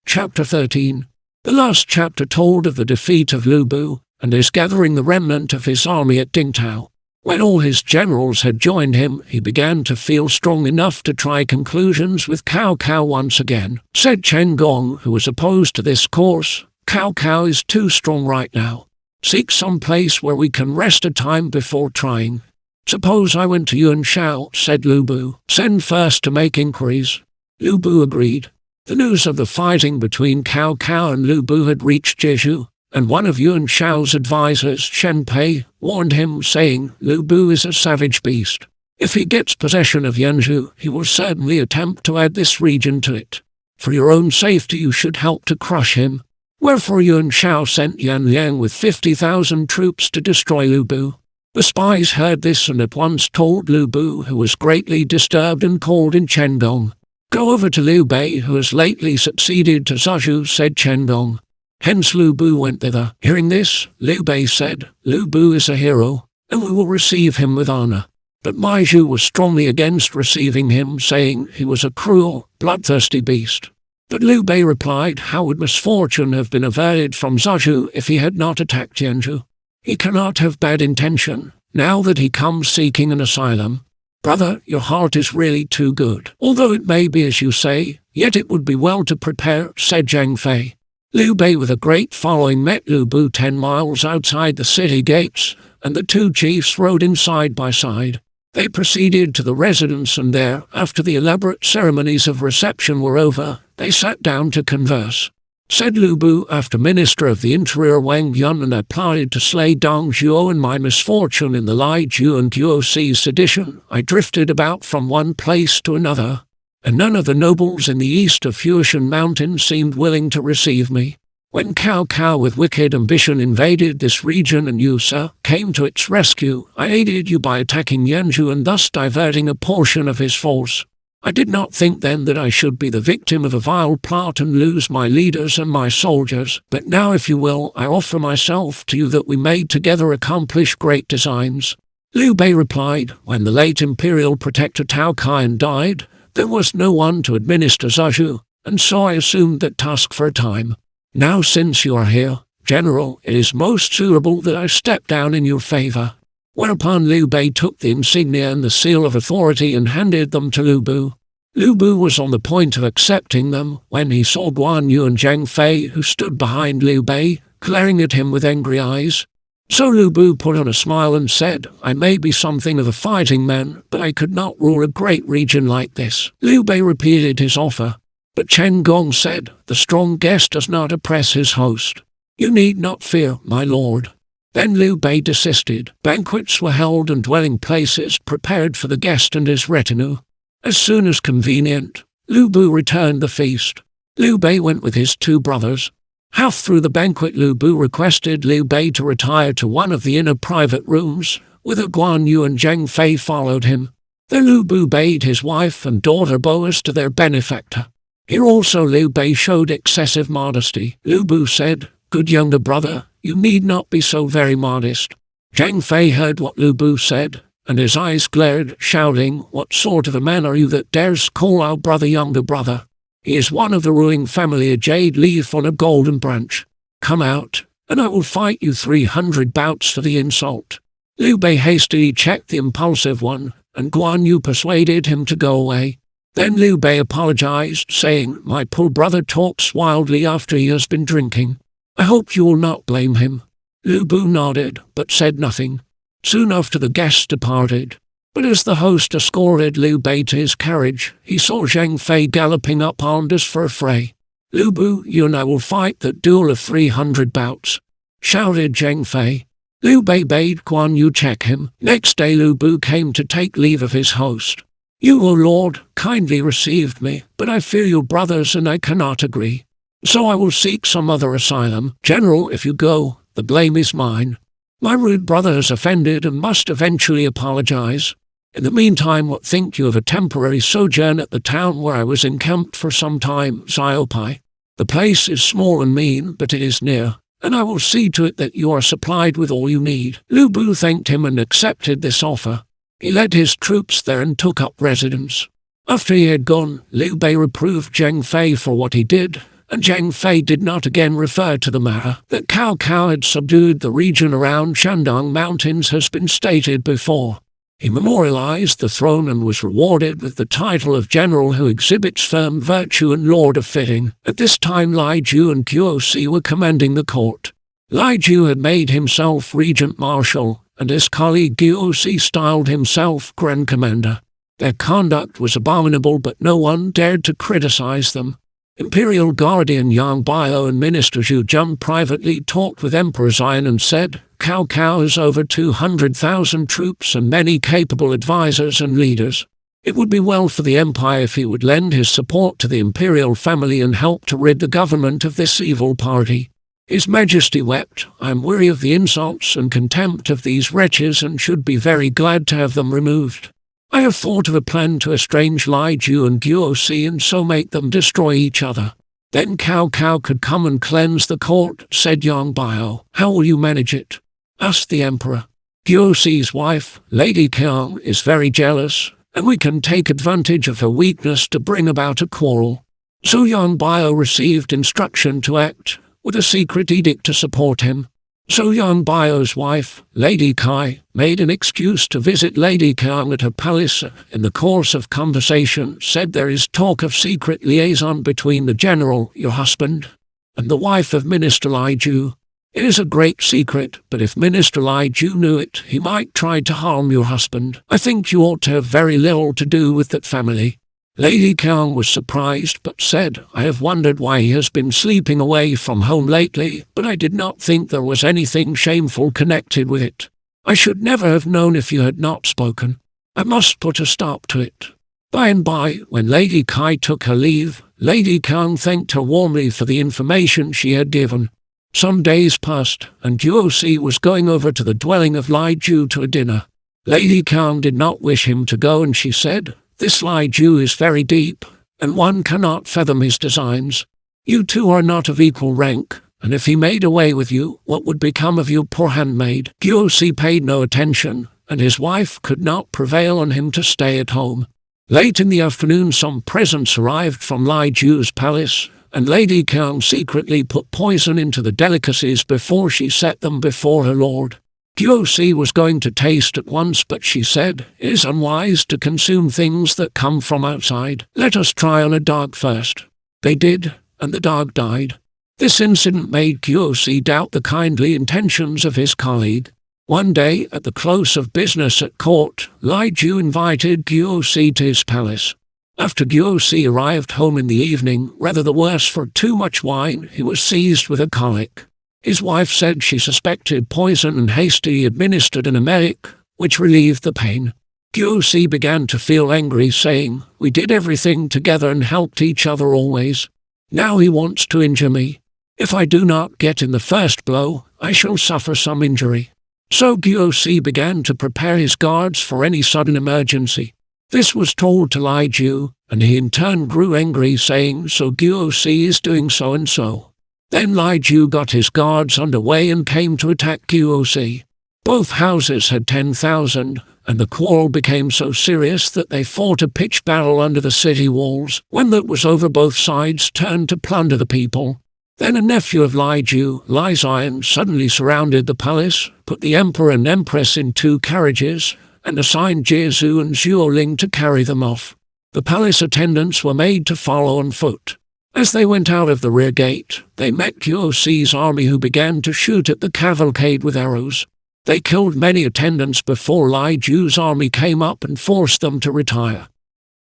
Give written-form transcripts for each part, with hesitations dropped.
Chapter 13. The last chapter told of the defeat of Lu Bu, and his gathering the remnant of his army at Dingtao. When all his generals had joined him, he began to feel strong enough to try conclusions with Cao Cao once again. Said Chen Gong, who was opposed to this course, "Cao Cao is too strong right now. Seek some place where we can rest a time before trying." "Suppose I went to Yuan Shao," said Lu Bu. "Send first to make inquiries." Lu Bu agreed. The news of the fighting between Cao Cao and Lu Bu had reached Jeju, and one of Yuan Shao's advisors, Shen Pei, warned him, saying, "Lu Bu is a savage beast. If he gets possession of Yanzhou, he will certainly attempt to add this region to it. For your own safety you should help to crush him." Wherefore Yuan Shao sent Yan Liang with 50,000 troops to destroy Lu Bu. The spies heard this and at once told Lu Bu, who was greatly disturbed, and called in Chen Gong. "Go over to Liu Bei, who has lately succeeded to Zhaju," said Chen Gong. Hence Lu Bu went thither. Hearing this, Liu Bei said, "Lu Bu is a hero, and we will receive him with honor." But Maizhu was strongly against receiving him, saying he was a cruel, bloodthirsty beast. But Liu Bei replied, "How would misfortune have been averted from Zhaju if he had not attacked Yanzhou? He cannot have bad intention, now that he comes seeking an asylum. Brother, your heart is really too good. Although it may be as you say, yet it would be well to prepare," said Zhang Fei. Liu Bei with a great following met Lu Bu 10 miles outside the city gates, and the two chiefs rode in side by side. They proceeded to the residence, and there, after the elaborate ceremonies of reception were over, they sat down to converse. Said Lu Bu, "After Minister of the Interior Wang Yun and I plotted to slay Dong Zhuo and my misfortune in the Lai Ju and Guosi sedition, I drifted about from one place to another, and none of the nobles in the east of Fuishan Mountain seemed willing to receive me. When Cao Cao with wicked ambition invaded this region and you, sir, came to its rescue, I aided you by attacking Yanzhou and thus diverting a portion of his force. I did not think then that I should be the victim of a vile plot and lose my leaders and my soldiers, but now, if you will, I offer myself to you that we may together accomplish great designs." Liu Bei replied, "When the late imperial protector Tao Kaian died, there was no one to administer Zhaju, and so I assumed that task for a time. Now since you are here, General, it is most suitable that I step down in your favor." Whereupon Liu Bei took the insignia and the seal of authority and handed them to Lu Bu. Lu Bu was on the point of accepting them, when he saw Guan Yu and Zhang Fei, who stood behind Liu Bei, glaring at him with angry eyes. So Lu Bu put on a smile and said, "I may be something of a fighting man, but I could not rule a great region like this." Liu Bei repeated his offer. But Chen Gong said, "The strong guest does not oppress his host. You need not fear, my lord." Then Liu Bei desisted. Banquets were held and dwelling places prepared for the guest and his retinue. As soon as convenient, Lu Bu returned the feast. Liu Bei went with his 2 brothers. Half through the banquet Lu Bu requested Liu Bei to retire to one of the inner private rooms, whither Guan Yu and Zhang Fei followed him. There Lu Bu bade his wife and daughter bow as to their benefactor. Here also Liu Bei showed excessive modesty. Lu Bu said, "Good younger brother, you need not be so very modest." Zhang Fei heard what Lu Bu said, and his eyes glared, shouting, "What sort of a man are you that dares call our brother younger brother? He is one of the ruling family, a jade leaf on a golden branch. Come out, and I will fight you 300 bouts for the insult." Liu Bei hastily checked the impulsive one, and Guan Yu persuaded him to go away. Then Liu Bei apologized, saying, "My poor brother talks wildly after he has been drinking. I hope you will not blame him." Lu Bu nodded, but said nothing. Soon after the guests departed. But as the host escorted Liu Bei to his carriage, he saw Zhang Fei galloping up armed as for a fray. "Lu Bu, you and I will fight that duel of 300 bouts," shouted Zhang Fei. Liu Bei bade Guan Yu check him. Next day Lu Bu came to take leave of his host. "You, O Lord, kindly received me, but I fear your brothers and I cannot agree. So I will seek some other asylum. General, if you go, the blame is mine. My rude brother has offended and must eventually apologize. In the meantime, what think you of a temporary sojourn at the town where I was encamped for some time, Xiaopai? The place is small and mean, but it is near, and I will see to it that you are supplied with all you need." Lu Bu thanked him and accepted this offer. He led his troops there and took up residence. After he had gone, Liu Bei reproved Zhang Fei for what he did, and Zheng Fei did not again refer to the matter. That Cao Cao had subdued the region around Shandong Mountains has been stated before. He memorialized the throne and was rewarded with the title of general who exhibits firm virtue and lord of fitting. At this time Lai Ju and Guosi were commanding the court. Lai Ju had made himself regent marshal, and his colleague Guosi styled himself grand commander. Their conduct was abominable, but no one dared to criticize them. Imperial guardian Yang Bio and Minister Zhu Jun privately talked with Emperor Xian and said, Cao Cao has over 200,000 troops and many capable advisors and leaders. It would be well for the empire if he would lend his support to the imperial family and help to rid the government of this evil party. His Majesty wept, I am weary of the insults and contempt of these wretches and should be very glad to have them removed. I have thought of a plan to estrange Lai Ju and Guosi and so make them destroy each other. Then Cao Cao could come and cleanse the court, said Yang Bio. How will you manage it? Asked the emperor. Guosi's wife, Lady Qiang, is very jealous, and we can take advantage of her weakness to bring about a quarrel. So Yang Bio received instruction to act, with a secret edict to support him. So Yang Bio's wife, Lady Kai, made an excuse to visit Lady Qiang at her palace. In the course of conversation, said there is talk of secret liaison between the general, your husband, and the wife of Minister Lai Ju. It is a great secret, but if Minister Lai Ju knew it, he might try to harm your husband. I think you ought to have very little to do with that family. Lady Qiang was surprised, but said, I have wondered why he has been sleeping away from home lately, but I did not think there was anything shameful connected with it. I should never have known if you had not spoken. I must put a stop to it. By and by, when Lady Kai took her leave, Lady Qiang thanked her warmly for the information she had given. Some days passed, and Guosi was going over to the dwelling of Lai Ju to a dinner. Lady Qiang did not wish him to go, and she said, This Lai Ju is very deep, and one cannot fathom his designs. You two are not of equal rank, and if he made away with you, what would become of your poor handmaid? Guosi paid no attention, and his wife could not prevail on him to stay at home. Late in the afternoon some presents arrived from Lai Ju's palace, and Lady Qiang secretly put poison into the delicacies before she set them before her lord. Guosi was going to taste at once, but she said, It is unwise to consume things that come from outside. Let us try on a dog first. They did, and the dog died. This incident made Guosi doubt the kindly intentions of his colleague. One day, at the close of business at court, Lai Ju invited Guosi to his palace. After Guosi arrived home in the evening, rather the worse for too much wine, he was seized with a colic. His wife said she suspected poison and hastily administered an emetic, which relieved the pain. Guosi began to feel angry, saying, We did everything together and helped each other always. Now he wants to injure me. If I do not get in the first blow, I shall suffer some injury. So Guosi began to prepare his guards for any sudden emergency. This was told to Lai Ju, and he in turn grew angry, saying, So Guosi is doing so and so. Then Lai Ju got his guards under way and came to attack Guosi. Both houses had 10,000, and the quarrel became so serious that they fought a pitch battle under the city walls. When that was over, both sides turned to plunder the people. Then a nephew of Lai Ju, Lai Xian, suddenly surrounded the palace, put the emperor and empress in 2 carriages, and assigned Jiezu and Zhuoling to carry them off. The palace attendants were made to follow on foot. As they went out of the rear gate, they met Guosi's army, who began to shoot at the cavalcade with arrows. They killed many attendants before Lai Ju's army came up and forced them to retire.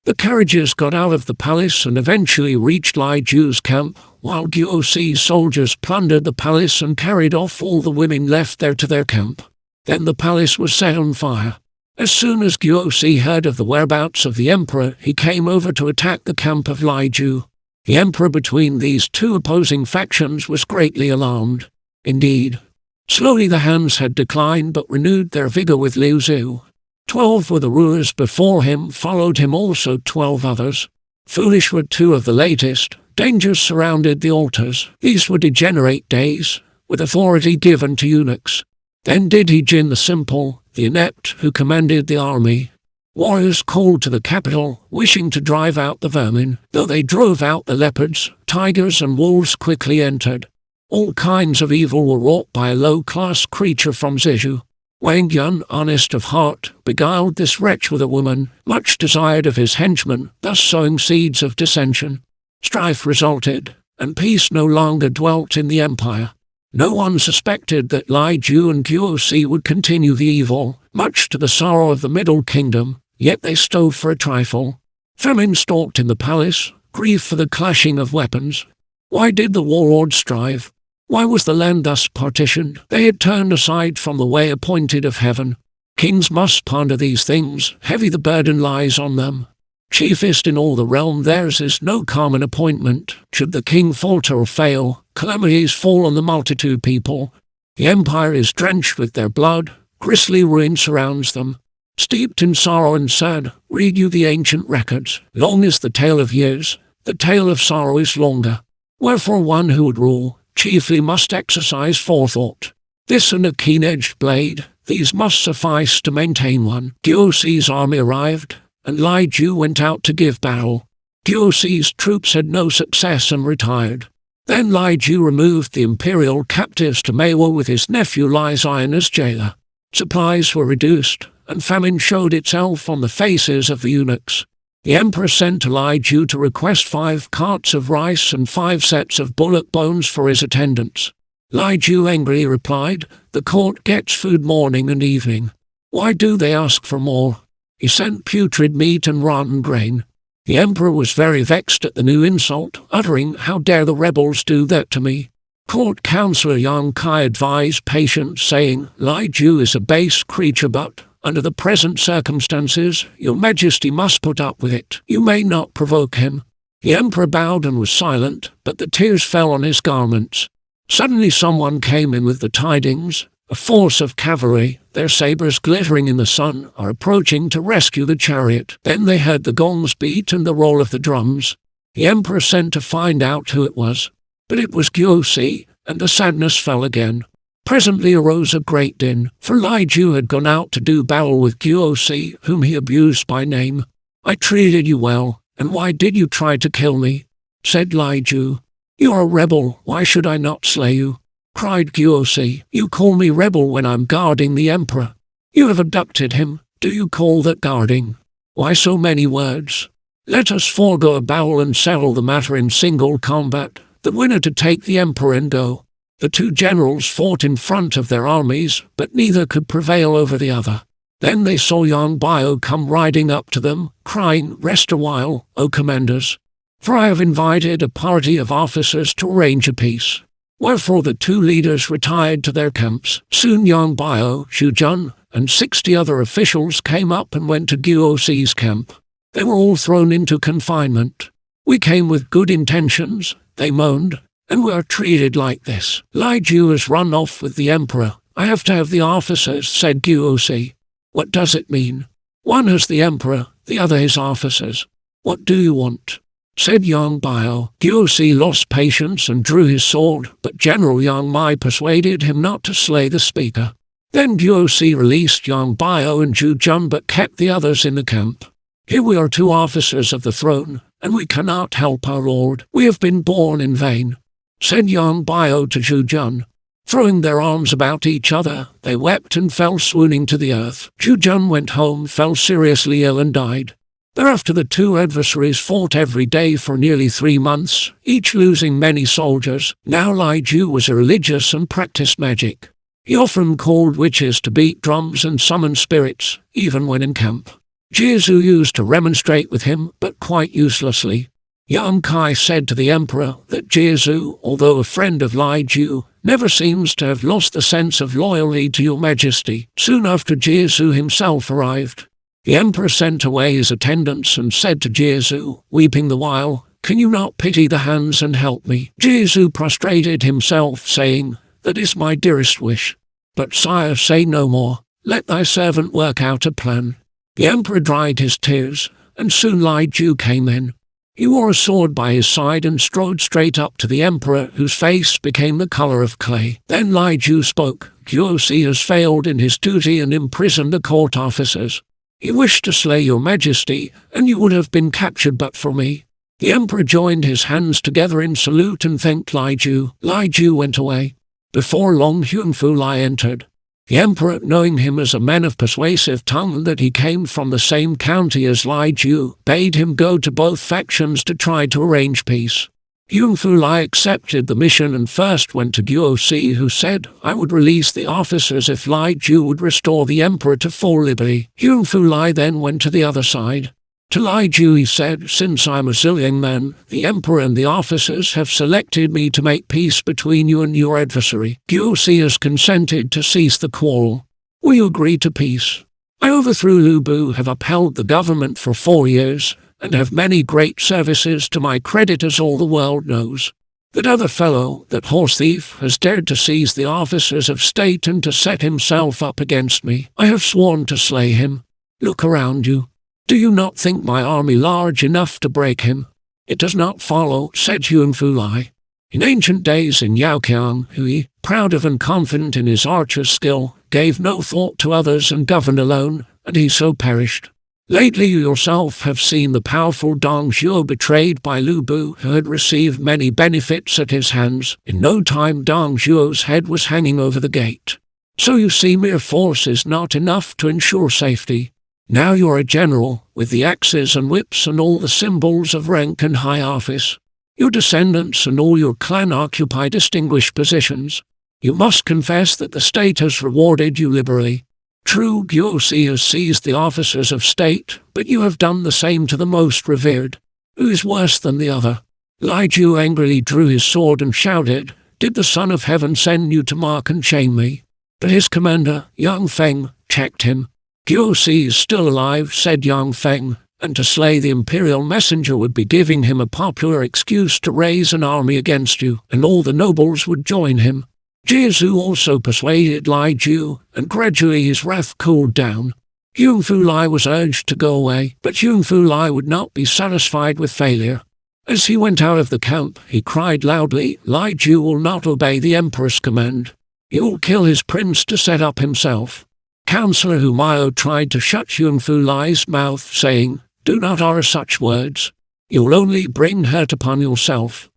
The carriages got out of the palace and eventually reached Lai Ju's camp, while Guosi's soldiers plundered the palace and carried off all the women left there to their camp. Then the palace was set on fire. As soon as Guosi heard of the whereabouts of the emperor, he came over to attack the camp of Lai Ju. The emperor between these 2 opposing factions was greatly alarmed. Indeed, slowly the Hans had declined but renewed their vigor with Liu Zhu. 12 were the rulers before him, followed him also 12 others. Foolish were 2 of the latest. Dangers surrounded the altars. These were degenerate days, with authority given to eunuchs. Then did he Jin the simple, the inept, who commanded the army. Warriors called to the capital, wishing to drive out the vermin. Though they drove out the leopards, tigers and wolves quickly entered. All kinds of evil were wrought by a low-class creature from Zizhu. Wang Yun, honest of heart, beguiled this wretch with a woman, much desired of his henchmen, thus sowing seeds of dissension. Strife resulted, and peace no longer dwelt in the empire. No one suspected that Lai Ju and Guosi would continue the evil, much to the sorrow of the Middle Kingdom, yet they strove for a trifle. Famine stalked in the palace, grief for the clashing of weapons. Why did the warlords strive? Why was the land thus partitioned? They had turned aside from the way appointed of heaven. Kings must ponder these things, heavy the burden lies on them. Chiefest in all the realm, theirs is no common appointment. Should the king falter or fail, calamities fall on the multitude people. The empire is drenched with their blood, grisly ruin surrounds them. Steeped in sorrow and sad, read you the ancient records. Long is the tale of years, the tale of sorrow is longer. Wherefore one who would rule, chiefly must exercise forethought. This and a keen-edged blade, these must suffice to maintain one. Guosi's army arrived, and Lai Ju went out to give battle. Guosi's troops had no success and retired. Then Lai Ju removed the imperial captives to Meiwa with his nephew Lai Zion as jailer. Supplies were reduced, and famine showed itself on the faces of the eunuchs. The emperor sent to Lai Ju to request 5 carts of rice and 5 sets of bullock bones for his attendants. Lai Ju angrily replied, "The court gets food morning and evening. Why do they ask for more?" He sent putrid meat and rotten grain. The emperor was very vexed at the new insult, uttering, "How dare the rebels do that to me?" Court councillor Yang Kai advised patience, saying, "Lai Ju is a base creature, but, under the present circumstances, your majesty must put up with it. You may not provoke him." The emperor bowed and was silent, but the tears fell on his garments. Suddenly someone came in with the tidings. A force of cavalry, their sabres glittering in the sun, are approaching to rescue the chariot. Then they heard the gongs beat and the roll of the drums. The emperor sent to find out who it was. But it was Guosi, and the sadness fell again. Presently arose a great din, for Lai Ju had gone out to do battle with Guosi, whom he abused by name. "I treated you well, and why did you try to kill me?" said Lai Ju. "You are a rebel, why should I not slay you?" cried Guosi. "You call me rebel when I'm guarding the emperor. You have abducted him. Do you call that guarding? Why so many words? Let us forego a battle and settle the matter in single combat, the winner to take the emperor and go." The 2 generals fought in front of their armies, but neither could prevail over the other. Then they saw Yang Bio come riding up to them, crying, "Rest a while, O commanders, for I have invited a party of officers to arrange a peace." Wherefore the 2 leaders retired to their camps. Soon Yang Bio, Xu Jun, and 60 other officials came up and went to Guosi's camp. They were all thrown into confinement. "We came with good intentions," they moaned, "and we are treated like this. Lai Ju has run off with the emperor. I have to have the officers," said Guosi. "What does it mean? One has the emperor, the other his officers. What do you want?" said Yang Bio. Guosi lost patience and drew his sword, but General Yang Mai persuaded him not to slay the speaker. Then Guosi released Yang Bio and Zhu Jun but kept the others in the camp. "Here we are 2 officers of the throne, and we cannot help our lord. We have been born in vain," said Yang Bio to Zhu Jun. Throwing their arms about each other, they wept and fell swooning to the earth. Zhu Jun went home, fell seriously ill and died. Thereafter the 2 adversaries fought every day for nearly 3 months, each losing many soldiers. Now Lai Ju was a religious and practiced magic. He often called witches to beat drums and summon spirits, even when in camp. Jiezu used to remonstrate with him, but quite uselessly. Yang Kai said to the emperor that Jiezu, although a friend of Lai Ju, never seems to have lost the sense of loyalty to your majesty. Soon after Jiezu himself arrived. The emperor sent away his attendants and said to Jiezu, weeping the while, "Can you not pity the hands and help me?" Jiezu prostrated himself, saying, "That is my dearest wish. But sire, say no more. Let thy servant work out a plan." The emperor dried his tears, and soon Lai Ju came in. He wore a sword by his side and strode straight up to the emperor, whose face became the color of clay. Then Lai Ju spoke. "Guosi has failed in his duty and imprisoned the court officers. He wished to slay your majesty, and you would have been captured but for me." The emperor joined his hands together in salute and thanked Lai Ju. Lai Ju went away. Before long Huang Fu Lai entered. The emperor, knowing him as a man of persuasive tongue and that he came from the same county as Lai Ju, bade him go to both factions to try to arrange peace. Huang Fu Lai accepted the mission and first went to Guo Si, who said, "I would release the officers if Lai Ju would restore the emperor to full liberty." Huang Fu Lai then went to the other side. To Lai Ju he said, "Since I'm a Ziliang man, the emperor and the officers have selected me to make peace between you and your adversary. Guo Si has consented to cease the quarrel. Will you agree to peace? I overthrew Lu Bu, have upheld the government for 4 years, and have many great services to my credit, as all the world knows. That other fellow, that horse thief, has dared to seize the officers of state and to set himself up against me. I have sworn to slay him. Look around you. Do you not think my army large enough to break him?" "It does not follow," said Huang Fu Lai. In ancient days in Yaoqiang, Hui, proud of and confident in his archer's skill, gave no thought to others and governed alone, and he so perished. Lately you yourself have seen the powerful Dong Zhuo betrayed by Lu Bu, who had received many benefits at his hands. In no time Dong Zhuo's head was hanging over the gate. So you see, mere force is not enough to ensure safety. Now you are a general, with the axes and whips and all the symbols of rank and high office. Your descendants and all your clan occupy distinguished positions. You must confess that the state has rewarded you liberally. True, Guo Si has seized the officers of state, but you have done the same to the most revered. Who is worse than the other?" Lai Ju angrily drew his sword and shouted, "Did the Son of Heaven send you to mark and chain me?" But his commander, Yang Feng, checked him. "Guo Si is still alive," said Yang Feng, "and to slay the imperial messenger would be giving him a popular excuse to raise an army against you, and all the nobles would join him." Jiezu also persuaded Lai Ju, and gradually his wrath cooled down. Huang Fu Lai was urged to go away, but Huang Fu Lai would not be satisfied with failure. As he went out of the camp, he cried loudly, "Lai Ju will not obey the emperor's command. He will kill his prince to set up himself." Councillor Hu Mao tried to shut Huang Fu Lai's mouth, saying, "Do not utter such words. You'll only bring hurt upon yourself."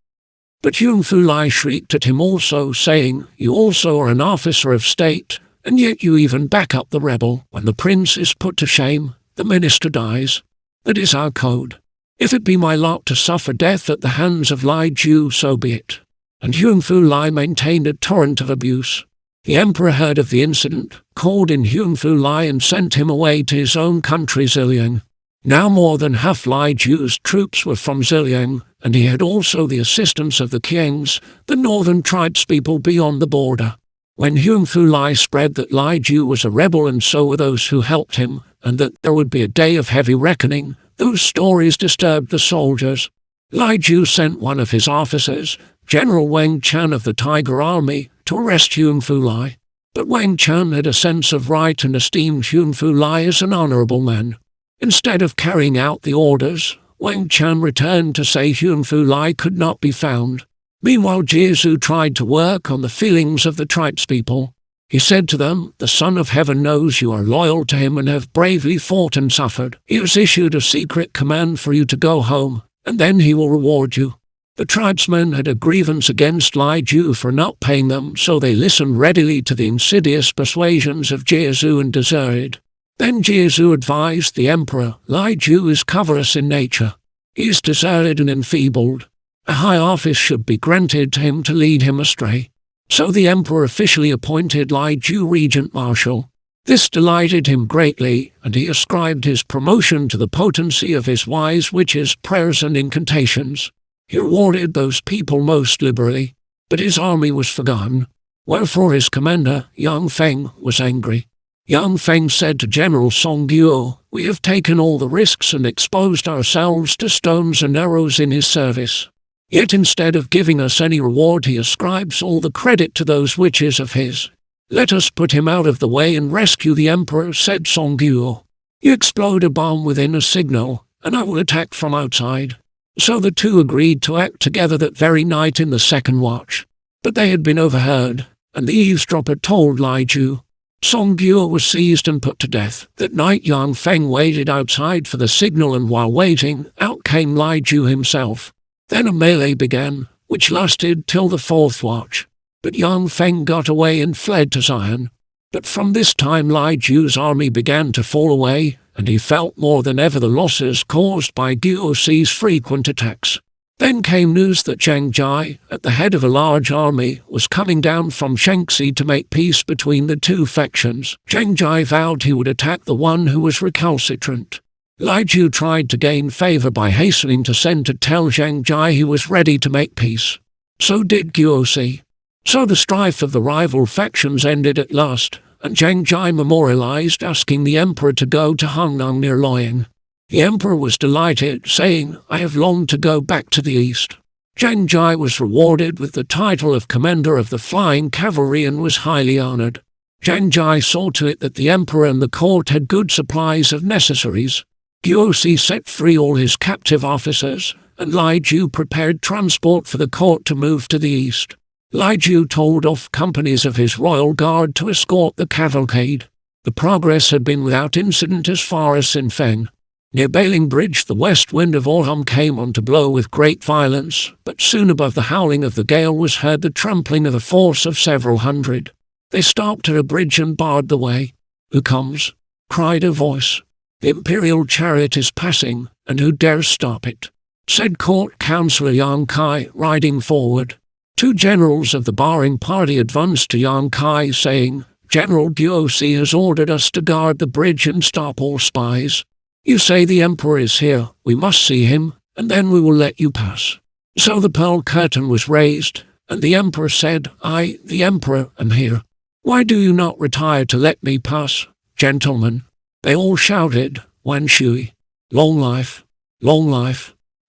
But Huang Fu Lai shrieked at him also, saying, "You also are an officer of state, and yet you even back up the rebel. When the prince is put to shame, the minister dies. That is our code. If it be my lot to suffer death at the hands of Lai Ju, so be it." And Huang Fu Lai maintained a torrent of abuse. The emperor heard of the incident, called in Huang Fu Lai and sent him away to his own country Ziliang. Now more than half Lai Ju's troops were from Ziliang, and he had also the assistance of the Qiangs, the northern tribespeople beyond the border. When Huang Fu Lai spread that Lai Ju was a rebel and so were those who helped him, and that there would be a day of heavy reckoning, those stories disturbed the soldiers. Lai Ju sent one of his officers, General Wang Chan of the Tiger Army, to arrest Huang Fu Lai. But Wang Chan had a sense of right and esteemed Huang Fu Lai as an honorable man. Instead of carrying out the orders, Wang Chan returned to say Huang Fu Lai could not be found. Meanwhile Jiezu tried to work on the feelings of the tribespeople. He said to them, "The Son of Heaven knows you are loyal to him and have bravely fought and suffered. He has issued a secret command for you to go home, and then he will reward you." The tribesmen had a grievance against Lai Ju for not paying them, so they listened readily to the insidious persuasions of Jiezu and deserted. Then Jiezu advised the emperor, "Lai Ju is covetous in nature. He is deserted and enfeebled. A high office should be granted to him to lead him astray." So the emperor officially appointed Lai Ju regent marshal. This delighted him greatly, and he ascribed his promotion to the potency of his wise witches' prayers and incantations. He rewarded those people most liberally, but his army was forgotten. Wherefore his commander, Yang Feng, was angry. Yang Feng said to General Song Guo, "We have taken all the risks and exposed ourselves to stones and arrows in his service. Yet instead of giving us any reward he ascribes all the credit to those witches of his. Let us put him out of the way and rescue the emperor," said Song Guo. "You explode a bomb within a signal, and I will attack from outside." So the two agreed to act together that very night in the second watch. But they had been overheard, and the eavesdropper told Lai Ju, Song Guo was seized and put to death. That night Yang Feng waited outside for the signal, and while waiting, out came Lai Ju himself. Then a melee began, which lasted till the 4th watch. But Yang Feng got away and fled to Xi'an. But from this time Lai Ju's army began to fall away, and he felt more than ever the losses caused by Guo Si's frequent attacks. Then came news that Zhang Jai, at the head of a large army, was coming down from Shanxi to make peace between the two factions. Zhang Jai vowed he would attack the one who was recalcitrant. Lai Ju tried to gain favor by hastening to send to tell Zhang Jai he was ready to make peace. So did Guo Si. So the strife of the rival factions ended at last, and Zhang Jai memorialized asking the emperor to go to Hangnang near Luoyang. The emperor was delighted, saying, "I have longed to go back to the east." Zhang Jai was rewarded with the title of commander of the flying cavalry and was highly honored. Zhang Jai saw to it that the emperor and the court had good supplies of necessaries. Guo Si set free all his captive officers, and Lai Ju prepared transport for the court to move to the east. Lai Ju told off companies of his royal guard to escort the cavalcade. The progress had been without incident as far as Sinfeng. Near Bailing Bridge the west wind of autumn came on to blow with great violence, but soon above the howling of the gale was heard the trampling of a force of several hundred. They stopped at a bridge and barred the way. "Who comes?" cried a voice. "The imperial chariot is passing, and who dares stop it?" said Court Councillor Yang Kai, riding forward. 2 generals of the barring party advanced to Yang Kai, saying, "General Guo Si has ordered us to guard the bridge and stop all spies. You say the emperor is here, we must see him, and then we will let you pass." So the pearl curtain was raised, and the emperor said, "I, the emperor, am here. Why do you not retire to let me pass, gentlemen?" They all shouted, "Wan Shui, long life,"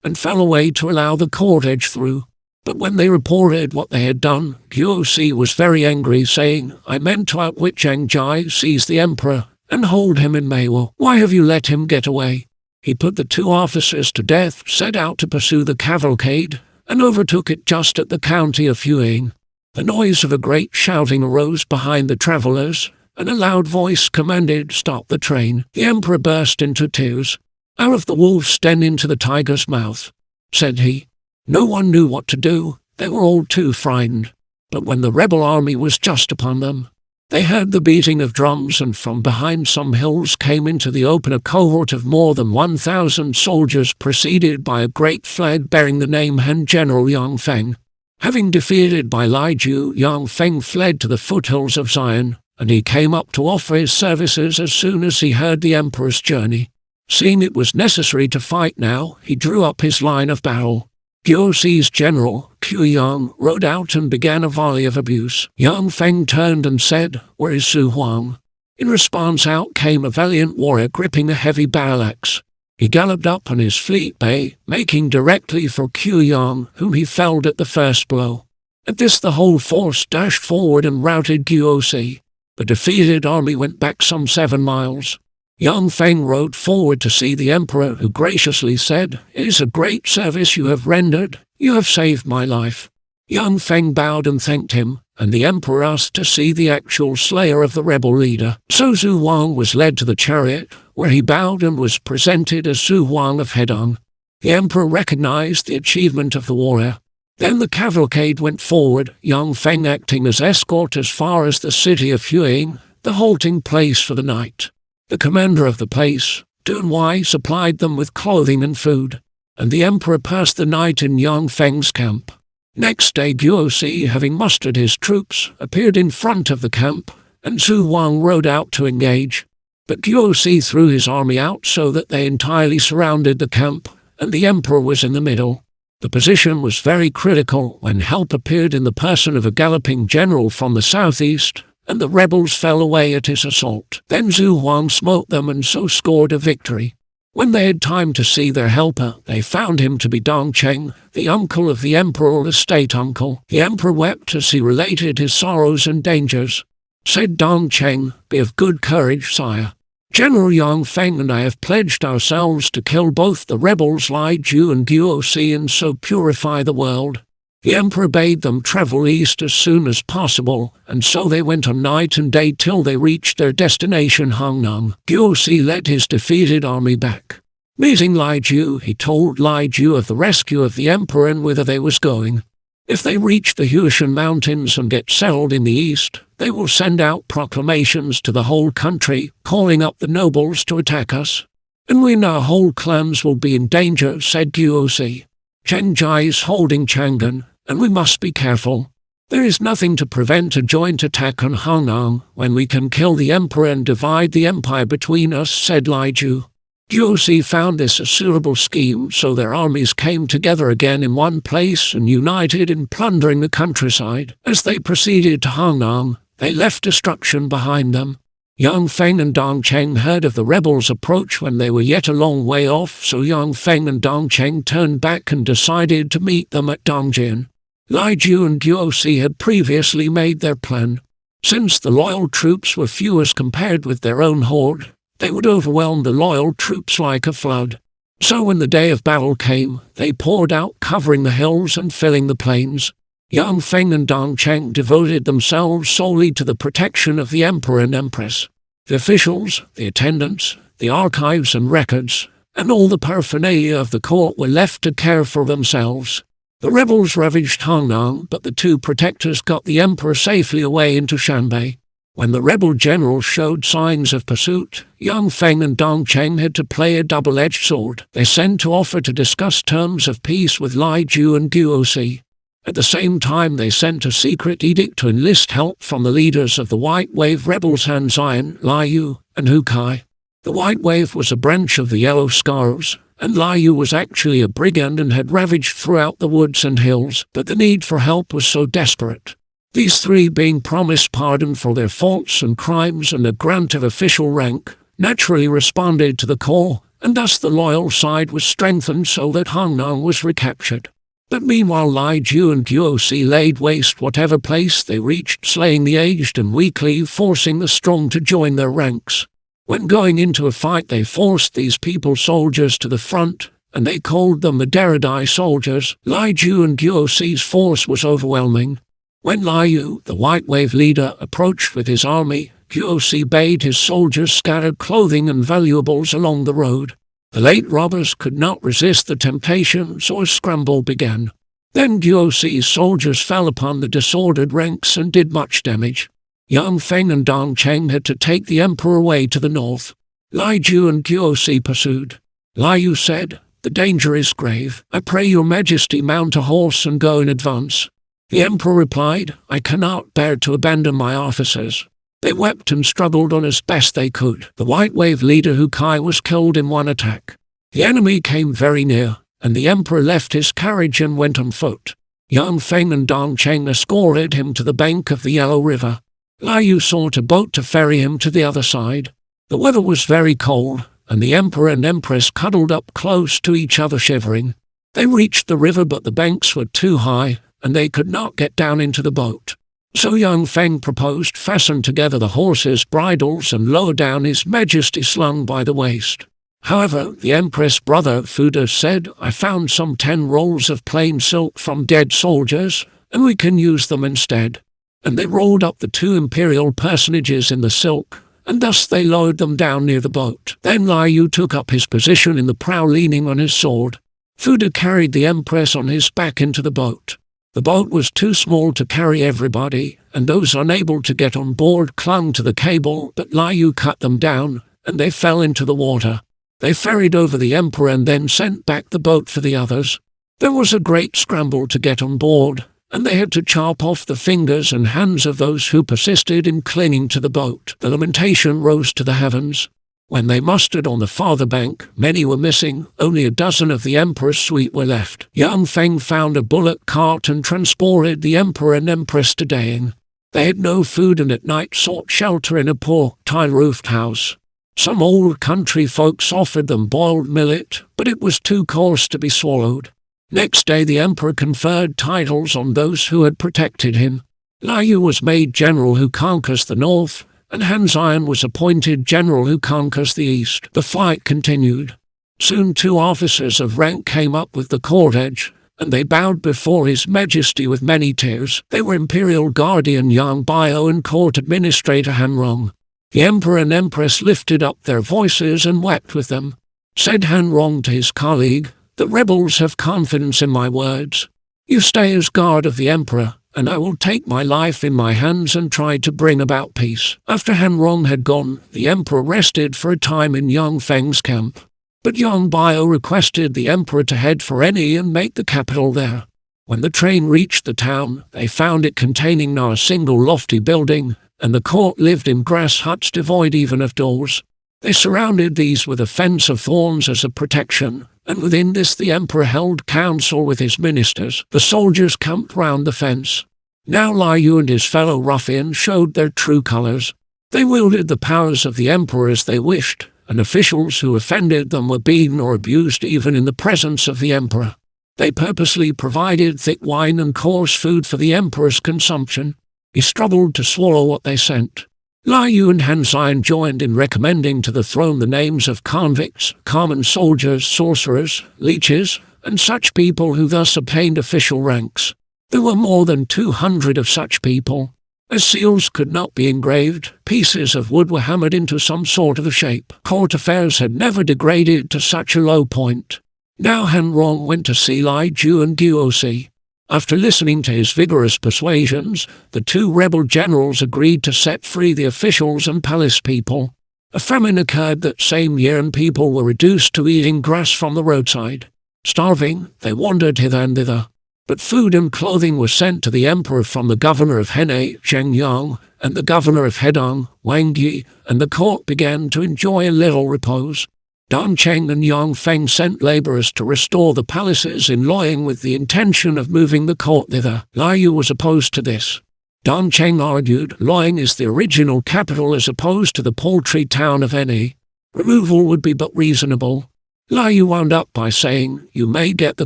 and fell away to allow the cortege through. But when they reported what they had done, Guo Si was very angry, saying, "I meant to outwit Zhang Jai, seize the emperor, and hold him in Meiwo. Why have you let him get away?" He put the 2 officers to death, set out to pursue the cavalcade, and overtook it just at the county of Huiying. The noise of a great shouting arose behind the travellers, and a loud voice commanded, "Stop the train." The emperor burst into tears. "Out of the wolf's den into the tiger's mouth," said he. No one knew what to do, they were all too frightened. But when the rebel army was just upon them, they heard the beating of drums, and from behind some hills came into the open a cohort of more than 1,000 soldiers, preceded by a great flag bearing the name Han General Yang Feng. Having defeated by Lai Ju, Yang Feng fled to the foothills of Xi'an, and he came up to offer his services as soon as he heard the emperor's journey. Seeing it was necessary to fight now, he drew up his line of battle. Guo Si's general, Qiu Yang, rode out and began a volley of abuse. Yang Feng turned and said, "Where is Su Huang?" In response out came a valiant warrior gripping a heavy battle-axe. He galloped up on his fleet bay, making directly for Qiu Yang, whom he felled at the first blow. At this the whole force dashed forward and routed Guo Si. The defeated army went back some 7 miles. Yang Feng rode forward to see the emperor, who graciously said, "It is a great service you have rendered. You have saved my life." Yang Feng bowed and thanked him, and the emperor asked to see the actual slayer of the rebel leader. So Su Huang was led to the chariot, where he bowed and was presented as Su Huang of Hedong. The emperor recognized the achievement of the warrior. Then the cavalcade went forward, Yang Feng acting as escort as far as the city of Huiying, the halting place for the night. The commander of the place, Dun Wai, supplied them with clothing and food, and the emperor passed the night in Yang Feng's camp. Next day Guo Si, having mustered his troops, appeared in front of the camp, and Su Huang rode out to engage. But Guo Si threw his army out so that they entirely surrounded the camp, and the emperor was in the middle. The position was very critical when help appeared in the person of a galloping general from the southeast, and the rebels fell away at his assault. Then Su Huang smote them and so scored a victory. When they had time to see their helper, they found him to be Dong Cheng, the uncle of the emperor, or the state uncle. The emperor wept as he related his sorrows and dangers. Said Dong Cheng, "Be of good courage, sire. General Yang Feng and I have pledged ourselves to kill both the rebels Lai Ju and Guo Si, and so purify the world." The emperor bade them travel east as soon as possible, and so they went on night and day till they reached their destination Hangnam. Guosi led his defeated army back. Meeting Lai Ju, he told Lai Ju of the rescue of the emperor and whither they was going. If they reach the Huishan Mountains and get settled in the east, they will send out proclamations to the whole country, calling up the nobles to attack us. And we know whole clans will be in danger, said Guosi. Chen Jai is holding Chang'an, and we must be careful. There is nothing to prevent a joint attack on Hangnam when we can kill the emperor and divide the empire between us, said Lai Ju. Guosi found this a suitable scheme, so their armies came together again in one place and united in plundering the countryside. As they proceeded to Hangnam, they left destruction behind them. Yang Feng and Dong Cheng heard of the rebels' approach when they were yet a long way off, so Yang Feng and Dong Cheng turned back and decided to meet them at Dongjin. Lai Ju and Guosi had previously made their plan. Since the loyal troops were few as compared with their own horde, they would overwhelm the loyal troops like a flood. So when the day of battle came, they poured out, covering the hills and filling the plains. Yang Feng and Dong Cheng devoted themselves solely to the protection of the emperor and empress. The officials, the attendants, the archives and records, and all the paraphernalia of the court were left to care for themselves. The rebels ravaged Hangnam, but the two protectors got the emperor safely away into Shanbei. When the rebel generals showed signs of pursuit, Yang Feng and Dong Cheng had to play a double-edged sword. They sent to offer to discuss terms of peace with Lai Ju and Guosi. At the same time, they sent a secret edict to enlist help from the leaders of the White Wave rebels Han Zion, Lai Yu, and Hu Kai. The White Wave was a branch of the Yellow Scarves, and Lai Yu was actually a brigand and had ravaged throughout the woods and hills, but the need for help was so desperate. These three, being promised pardon for their faults and crimes and a grant of official rank, naturally responded to the call, and thus the loyal side was strengthened so that Hangnam was recaptured. But meanwhile Lai Ju and Guosi laid waste whatever place they reached, slaying the aged and weakly, forcing the strong to join their ranks. When going into a fight, they forced these people soldiers to the front, and they called them the Deradai soldiers. Lai Ju and Guosi's force was overwhelming. When Lai Yu, the White Wave leader, approached with his army, Guosi bade his soldiers scatter clothing and valuables along the road. The late robbers could not resist the temptation, so a scramble began. Then Guosi's soldiers fell upon the disordered ranks and did much damage. Yang Feng and Dong Cheng had to take the emperor away to the north. Lai Ju and Guosi pursued. Lai Yu said, "The danger is grave. I pray your majesty mount a horse and go in advance." The emperor replied, "I cannot bear to abandon my officers." They wept and struggled on as best they could. The White Wave leader Hu Kai was killed in one attack. The enemy came very near, and the emperor left his carriage and went on foot. Yang Feng and Dong Cheng escorted him to the bank of the Yellow River. Lai Yu sought a boat to ferry him to the other side. The weather was very cold, and the emperor and empress cuddled up close to each other shivering. They reached the river, but the banks were too high, and they could not get down into the boat. So Yang Feng proposed fasten together the horses' bridles and lower down his majesty slung by the waist. However, the empress' brother Fuda said, "I found some 10 rolls of plain silk from dead soldiers, and we can use them instead." And they rolled up the 2 imperial personages in the silk, and thus they lowered them down near the boat. Then Lai Yu took up his position in the prow leaning on his sword. Fuda carried the empress on his back into the boat. The boat was too small to carry everybody, and those unable to get on board clung to the cable, but Lai Yu cut them down, and they fell into the water. They ferried over the emperor and then sent back the boat for the others. There was a great scramble to get on board, and they had to chop off the fingers and hands of those who persisted in clinging to the boat. The lamentation rose to the heavens. When they mustered on the farther bank, many were missing. Only a dozen of the emperor's suite were left. Yang Feng found a bullock cart and transported the emperor and empress to Daying. They had no food and at night sought shelter in a poor, tile-roofed house. Some old country folks offered them boiled millet, but it was too coarse to be swallowed. Next day the emperor conferred titles on those who had protected him. Lai Yu was made general who conquers the north, and Han Zion was appointed general who conquers the east. The fight continued. Soon 2 officers of rank came up with the court edge, and they bowed before His Majesty with many tears. They were Imperial Guardian Yang Bio and Court Administrator Han Rong. The Emperor and Empress lifted up their voices and wept with them. Said Han Rong to his colleague, "The rebels have confidence in my words. You stay as guard of the Emperor, and I will take my life in my hands and try to bring about peace." After Han Rong had gone, the Emperor rested for a time in Yang Feng's camp. But Yang Bio requested the Emperor to head for Eni and make the capital there. When the train reached the town, they found it containing not a single lofty building, and the court lived in grass huts devoid even of doors. They surrounded these with a fence of thorns as a protection, and within this the Emperor held council with his ministers. The soldiers camped round the fence. Now Lai Yu and his fellow ruffians showed their true colors. They wielded the powers of the Emperor as they wished, and officials who offended them were beaten or abused even in the presence of the Emperor. They purposely provided thick wine and coarse food for the Emperor's consumption. He struggled to swallow what they sent. Lai Yu and Han Xian joined in recommending to the throne the names of convicts, common soldiers, sorcerers, leeches, and such people who thus obtained official ranks. There were more than 200 of such people. As seals could not be engraved, pieces of wood were hammered into some sort of a shape. Court affairs had never degraded to such a low point. Now Han Rong went to see Lai Ju and Guosi. After listening to his vigorous persuasions, the two rebel generals agreed to set free the officials and palace people. A famine occurred that same year and people were reduced to eating grass from the roadside. Starving, they wandered hither and thither. But food and clothing were sent to the emperor from the governor of Henei, Zheng Yang, and the governor of Hedong, Wang Yi, and the court began to enjoy a little repose. Dong Cheng and Yang Feng sent laborers to restore the palaces in Luoyang with the intention of moving the court thither. Lai Yu was opposed to this. Dong Cheng argued Luoyang is the original capital as opposed to the paltry town of Eni. Removal would be but reasonable. Lai Yu wound up by saying, "You may get the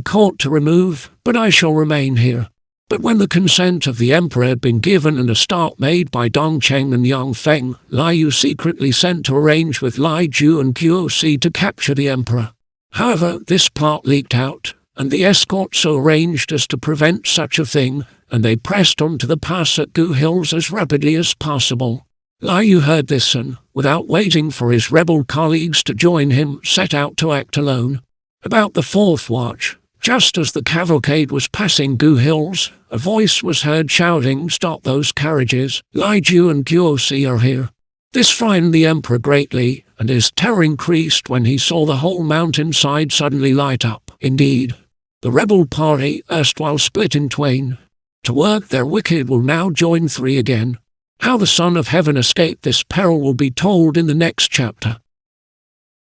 court to remove, but I shall remain here." But when the consent of the emperor had been given and a start made by Dong Cheng and Yang Feng, Lai Yu secretly sent to arrange with Lai Ju and Guosi to capture the emperor. However, this plot leaked out, and the escort so arranged as to prevent such a thing, and they pressed on to the pass at Gu Hills as rapidly as possible. Lai Yu heard this and, without waiting for his rebel colleagues to join him, set out to act alone. About the fourth watch, just as the cavalcade was passing Gu Hills, a voice was heard shouting, "Stop those carriages! Lai Ju and Guosi are here." This frightened the emperor greatly, and his terror increased when he saw the whole mountainside suddenly light up. Indeed, the rebel party, erstwhile split in twain, to work their wicked will now join three again. How the Son of Heaven escaped this peril will be told in the next chapter.